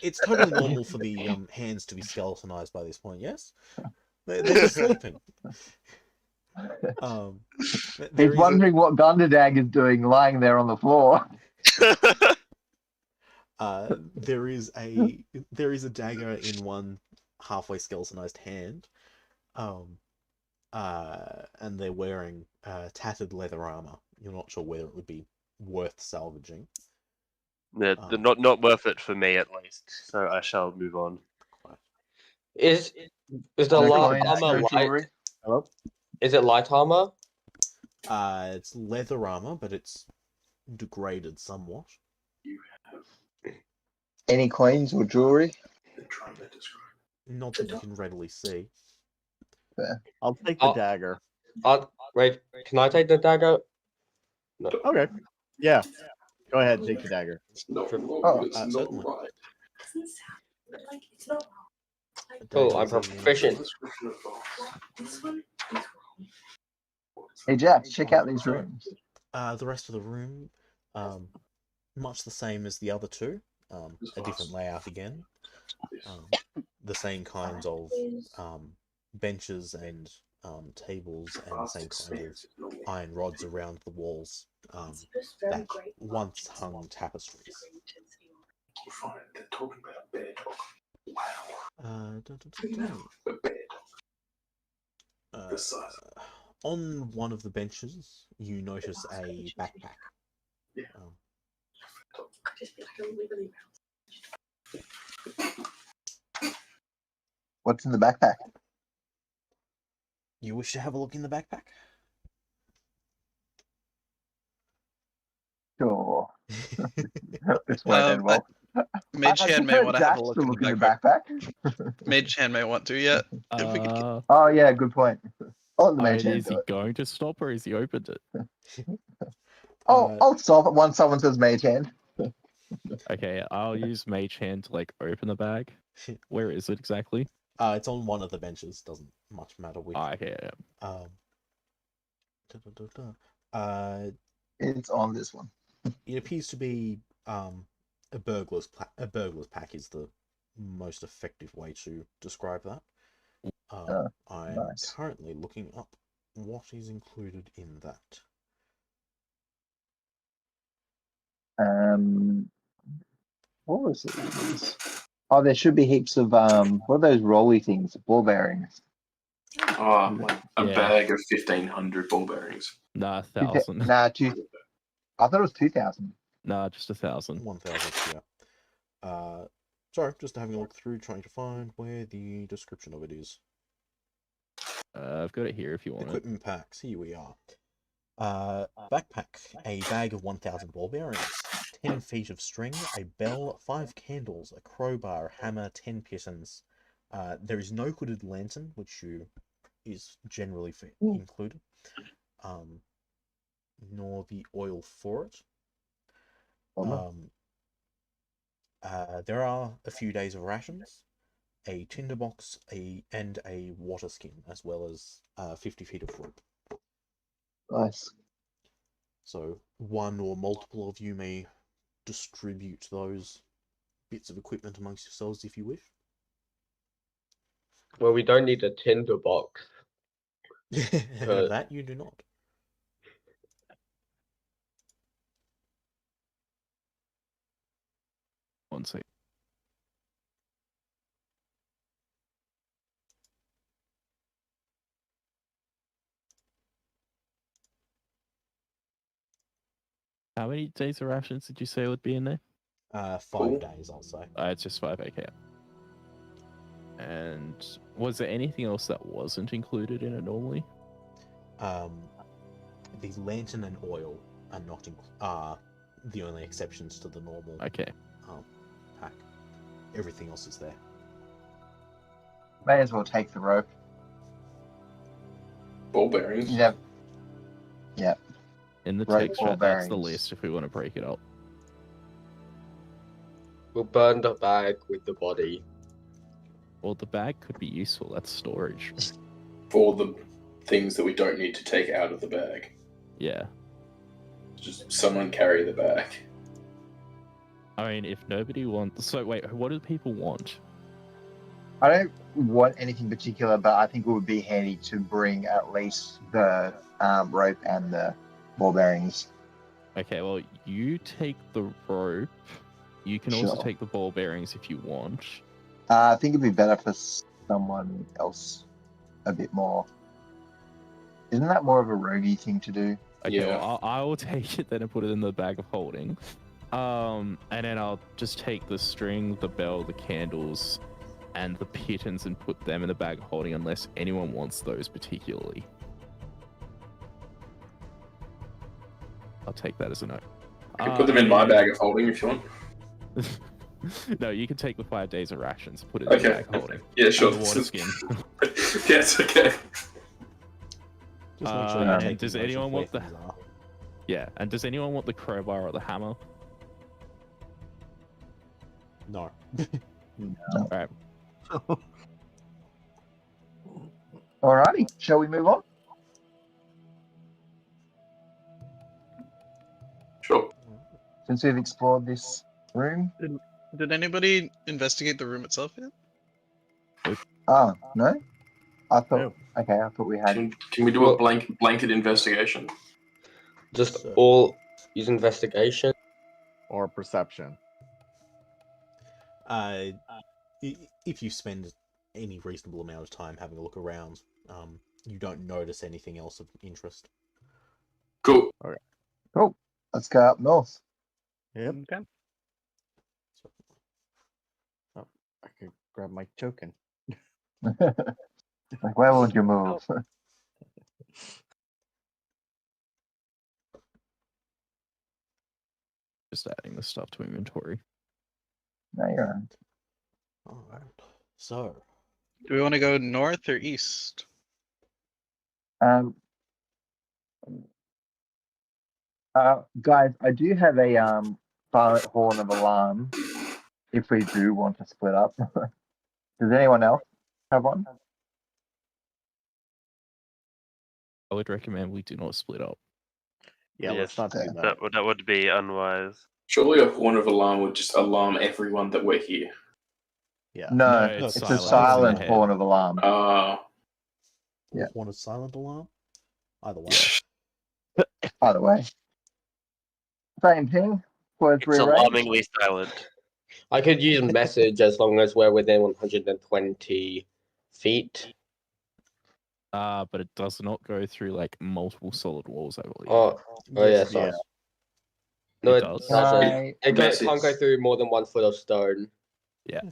It's totally normal for the hands to be skeletonized by this point. Yes, they're just sleeping. He's wondering what Gundadag is doing lying there on the floor. There is a dagger in one halfway skeletonized hand, and they're wearing tattered leather armor. You're not sure whether it would be worth salvaging. They're not worth it for me, at least. So I shall move on. Is the No light coins, armor no light? jewelry. Hello? Is it light armor? It's leather armor, but it's degraded somewhat. Any coins or jewelry? Not that you can readily see. I'll take the Oh. dagger. Wait, can I take the dagger? No. Okay. Yeah. Go ahead, take the dagger. Certainly. Oh, I'm proficient. Hey, Jack, check out these rooms. The rest of the room, much the same as the other two. A different layout again. The same kinds of benches and tables and the same kind of iron rods around the walls. that once hung tapestries. Fine, they're talking about a bear dog. Wow. A bear dog. The size. On one of the benches, you notice a backpack. Yeah. What's in the backpack? You wish to have a look in the backpack? Sure. This won't end well. Mage I Hand may prefer want to have Jax a look to in look the in the backpack. backpack. Mage Hand may want to, yeah. If we could Oh yeah, good point. I'll let the I mage mean, hand is do he it. going to stop or is he opened it? I'll stop it once someone says mage hand. Okay, I'll use Mage Hand to like open the bag. Where is it exactly? It's on one of the benches. Doesn't much matter which. Okay, yeah. It's on this one. It appears to be a burglar's pack is the most effective way to describe that. I'm nice. currently looking up what is included in that. What was it? Oh, there should be heaps of what are those rolly things? Ball bearings. Oh, like a Yeah. bag of 1,500 ball bearings. Nah, 1,000. Nah, I thought it was 2,000. Nah, just 1,000. 1,000, yeah. Sorry, just having a look through, trying to find where the description of it is. I've got it here if you want it. Equipment packs, here we are. Backpack, a bag of 1,000 ball bearings, 10 feet of string, a bell, 5 candles, a crowbar, a hammer, 10 pitons. There is no hooded lantern, which is generally included, nor the oil for it. There are a few days of rations, a tinderbox, and a water skin, as well as 50 feet of rope. Nice. So one or multiple of you may distribute those bits of equipment amongst yourselves if you wish. Well, we don't need a tinderbox. That you do not. One second. How many days of rations did you say would be in there? 5 days, I'll say. It's just 5, okay. And was there anything else that wasn't included in it normally? The lantern and oil are not are the only exceptions to the normal Okay. pack. Everything else is there. May as well take the rope. Ball bearings. Yep. In the Right, text ball chat, that's the bearings. list if we want to break it up. We'll burn the bag with the body. Well, the bag could be useful. That's storage. For the things that we don't need to take out of the bag. Yeah. Just someone carry the bag. I mean, if nobody wants... So, wait, what do people want? I don't want anything particular, but I think it would be handy to bring at least the rope and the ball bearings. Okay, well, you take the rope. You can also Sure. take the ball bearings if you want. I think it'd be better for someone else a bit more. Isn't that more of a roguey thing to do? Okay, Yeah. well, I will take it then and put it in the bag of holding. And then I'll just take the string, the bell, the candles, and the pitons and put them in the bag of holding unless anyone wants those particularly. I'll take that as a no. You can put them in my bag of holding if you want. No, you can take the 5 days of rations, put it in the bag of holding. Yeah, sure. And the water skin. Yes, okay. Just make sure you and take does the most anyone of want the... weapons are. Yeah, and does anyone want the crowbar or the hammer? No. Alright. Alrighty, shall we move on? Sure. Since we've explored this room. Did anybody investigate the room itself yet? Oh, no? I thought, No. okay, I thought we had. Can we do a blanket investigation? Just So- all Use investigation. Or perception. If you spend any reasonable amount of time having a look around, you don't notice anything else of interest. Cool. Cool. Let's go up north. Yep. Okay. Oh, I could grab my token. Like, where would you move? Just adding the stuff to inventory. No, you're right. All right. So, Do we want to go north or east? Um, guys, I do have a silent horn of alarm. If we do want to split up, does anyone else have one? I would recommend we do not split up. Yeah, let's Yes, not do Yeah. that. that would be unwise. Surely a horn of alarm would just alarm everyone that we're here. Yeah. No, No, it's a silent. silent It's in horn of alarm. Yeah. want a silent alarm? Either way. By the way, same thing. Was It's rearranged. alarmingly silent. I could use message as long as we're within 120 feet. But it does not go through like multiple solid walls, I believe. Oh yeah, Yes, sorry. yeah. No, It it does? doesn't. I, It Message. can't go through more than 1 foot of stone.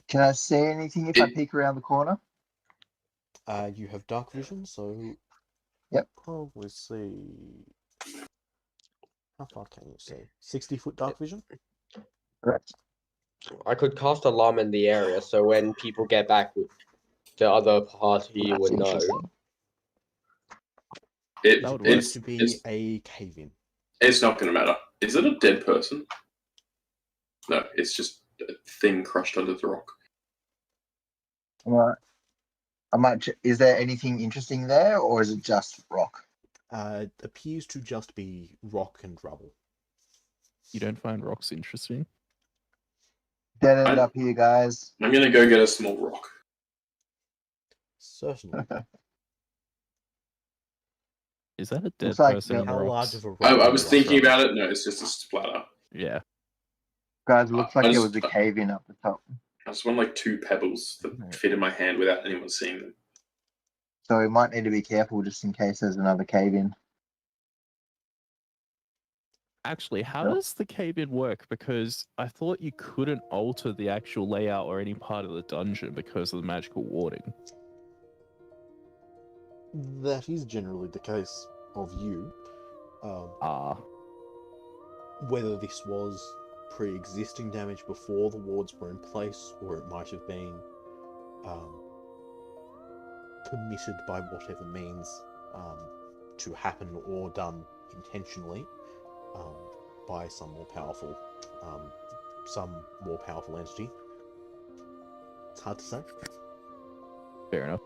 can I see anything if I peek around the corner? You have dark vision, so Yep. probably see. How far can you see? 60-foot dark vision. Correct. I could cast alarm in the area, so when people get back, the other party That's would know. interesting. It, That would work. It's it's, to be it's, a cave-in. it's not going to matter. Is it a dead person? No, it's just a thing crushed under the rock. Alright. Is there anything interesting there, or is it just rock? It appears to just be rock and rubble. You don't find rocks interesting? Dead end up here, guys. I'm going to go get a small rock. Certainly. Is that a dead Looks like person in How large rocks? of a rock? I are was you thinking after? about it. No, it's just a splatter. Yeah. Guys, it looks like I there just- was a cave in up the top. I just want like 2 pebbles that fit in my hand without anyone seeing them. So we might need to be careful just in case there's another cave in. Actually, how Yep. does the cave-in work? Because I thought you couldn't alter the actual layout or any part of the dungeon because of the magical warding. That is generally the case of you. Ah. Whether this was pre-existing damage before the wards were in place, or it might have been permitted by whatever means to happen or done intentionally by some more powerful entity. It's hard to say. Fair enough.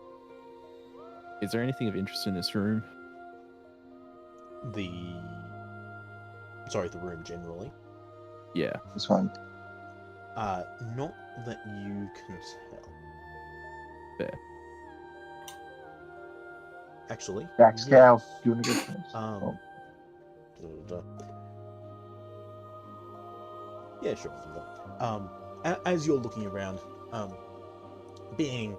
Is there anything of interest in this room? The room generally. Yeah. This one. Not that you can tell. Fair. Actually, Jack Scow, yes. do you want to go first? Um, yeah, sure. I'll do that. As you're looking around, being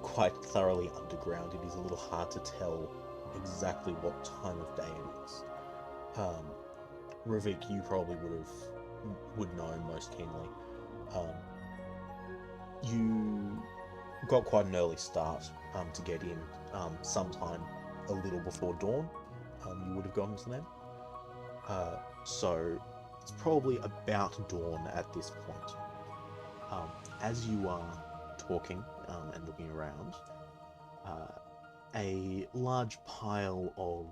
quite thoroughly underground, it is a little hard to tell exactly what time of day it is. Ravik, you probably would know most keenly. You got quite an early start to get in. Sometime a little before dawn, you would have gotten to them. So it's probably about dawn at this point. As you are talking and looking around, a large pile of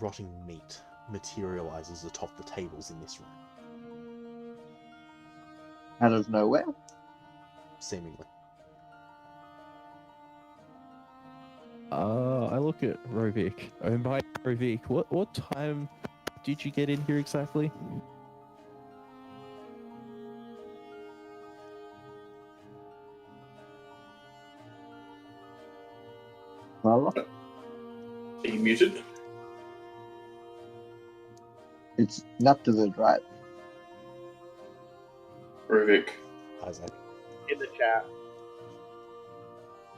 rotting meat materializes atop the tables in this room. Out of nowhere? Seemingly. I look at Rovik. And by Rovik, what time did you get in here exactly? Well, Are you muted? It's not to the right. Ruvik. Isaac. In the chat.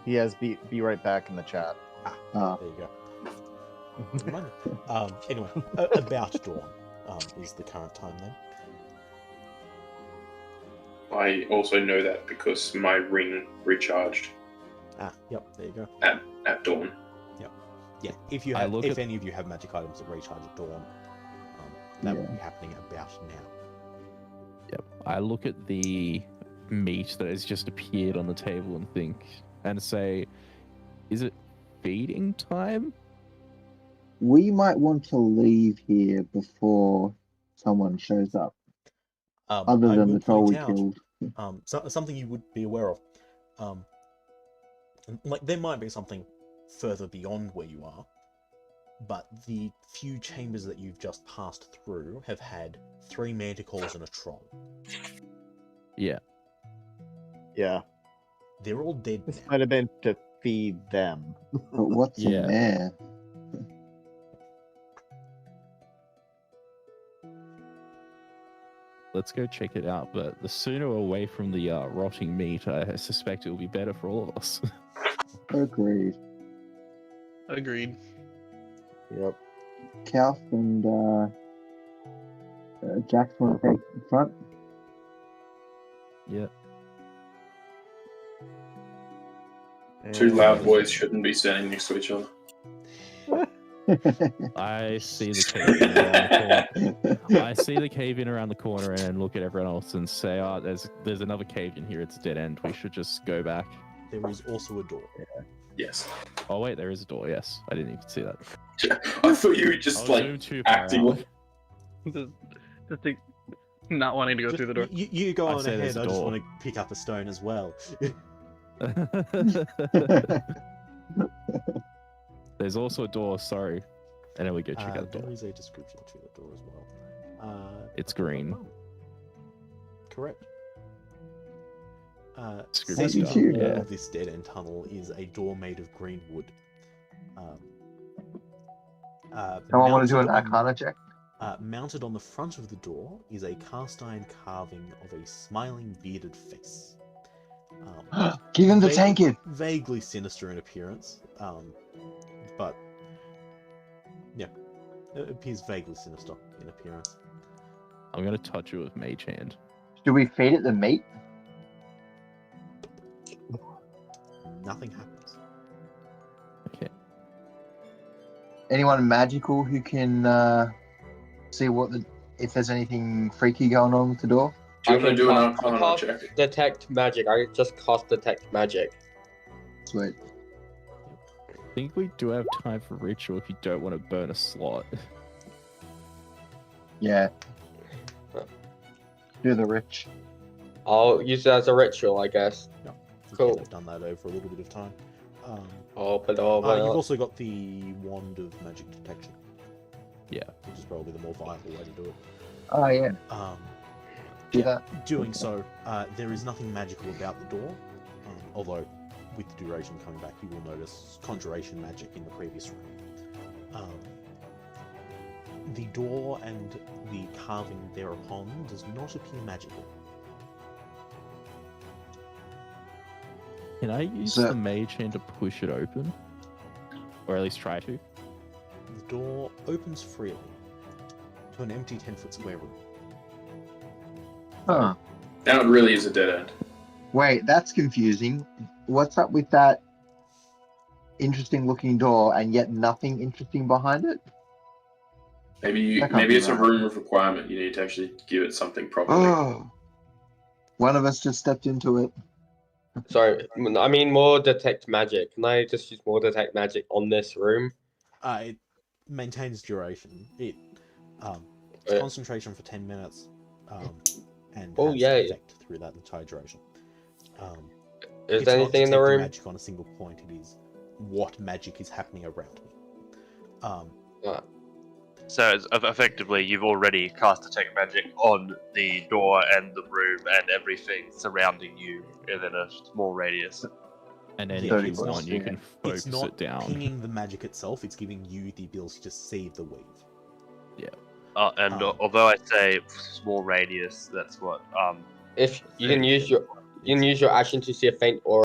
He has be right back in the chat. Ah. There you go. Remind me. Anyway, about dawn is the current time then. I also know that because my ring recharged Yep, there you go. at dawn. Yeah, if you I have, look if at- any of you have magic items that recharge at dawn, that will be happening about now. Yep. I look at the meat that has just appeared on the table and think and say, is it feeding time? We might want to leave here before someone shows up. Other I than will the troll we point out, killed. something you would be aware of. Like there might be something further beyond where you are, but the few chambers that you've just passed through have had 3 manticores and a troll. Yeah. Yeah, They're all dead this now. might have been to feed them. But what's Yeah. in there? Let's go check it out. But the sooner away from the rotting meat, I suspect it will be better for all of us. Agreed. Agreed. Yep. Calf and Jax want to take the front. Yeah. Two loud boys shouldn't be standing next to each other. I see the cave in around the corner. I see the cave in around the corner and look at everyone else and say, "Oh, there's another cave in here. It's a dead end. We should just go back." There is also a door. Yes. Oh wait, there is a door. Yes, I didn't even see that. I thought you were I just was like zoomed too far acting out. like Just not wanting to go Just- through the door. You go I on say there's ahead. a I just door. want to pick up a stone as well. There's also a door. Sorry, and then we go check out the There door. is a description to the door as well. It's green. Correct. Description Set into stuff, the wall yeah. of this dead-end tunnel is a door made of green wood. Someone want to do an mounted on- Arcana check? Mounted on the front of the door is a cast iron carving of a smiling, bearded face. Give him the Vague- tankard. Vaguely sinister in appearance, but yeah, it appears vaguely sinister in appearance. I'm gonna touch it with mage hand. Do we feed it the meat? Nothing happens. Okay. Anyone magical who can see if there's anything freaky going on with the door? Do you want to do an I Arcana cast check? detect magic. I just cast detect magic. Sweet. I think we do have time for ritual if you don't want to burn a slot. Yeah. Do the rich. I'll use it as a ritual, I guess. You Cool. can have done that over a little bit of time. Open You've over. also got the wand of magic detection. Yeah. Which is probably the more viable way to do it. Oh yeah. Do Yeah, that. Doing so, there is nothing magical about the door, although with the duration coming back, you will notice conjuration magic in the previous room. The door and the carving thereupon does not appear magical. Can I use So- the mage hand to push it open? Or at least try to? The door opens freely to an empty 10-foot square room. Huh. Now it really is a dead end. Wait, that's confusing. What's up with that interesting looking door and yet nothing interesting behind it? Maybe That can't be it's a right. room of requirement. You need to actually give it something properly. Oh. One of us just stepped into it. Sorry, I mean more detect magic. Can I just use more detect magic on this room? It maintains duration. It's Yeah. concentration for 10 minutes, and Oh, has yeah. effect through that entire duration. Is It's there not anything in the detecting room? magic on a single point. It is what magic is happening around me. So effectively, you've already cast detect magic on the door and the room and everything surrounding you within a small radius. And then Yeah, if you it's want, you not- can focus It's not it down. pinging the magic itself. It's giving you the ability to see the weave. Yeah. Although I say small radius, that's what If you can use your action to see a faint aura